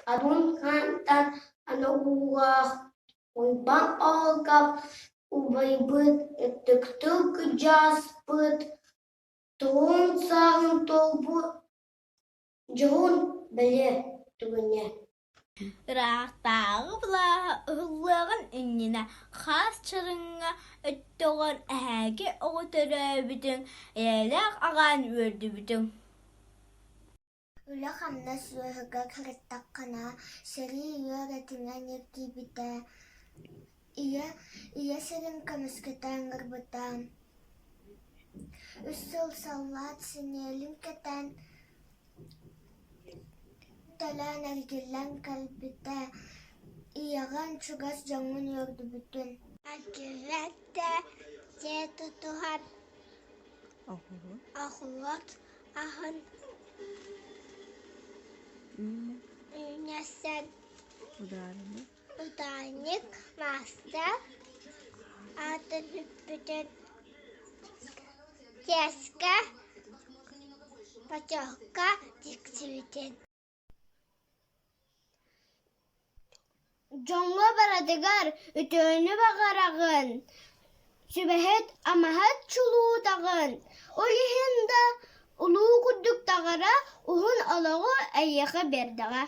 Adun kantan anu uwah uybang olgap ubaybıt öttüktü jaspıt tuğun sağın tolbu juhun bile tügüne. Ырахтағы бұлағын үніне қас чырыңа өттіғін әге оғытыры бүтін, әләқ аған өрді бүтін. Үлі қамна сүйігі кіріттаққана, сәрі үйеретіңен еркі біті. Ие сәрін көміскетен ғырбыта. Үссіл саллат сінелін кетен, Талан әргелен кәлбіті, иеған чугас жаңын өрді бүтін. Әкелетті те тұтуған ахулат ахын үйнесен ұданик маста атын үппітін тескі пачоққа диксібітін. Жоңға барадығар үтөні бағарағын, сүбәхет амахат чулуутағын, ойығында ұлу күрдік тағара ұхын алағы әйеқі бердіға.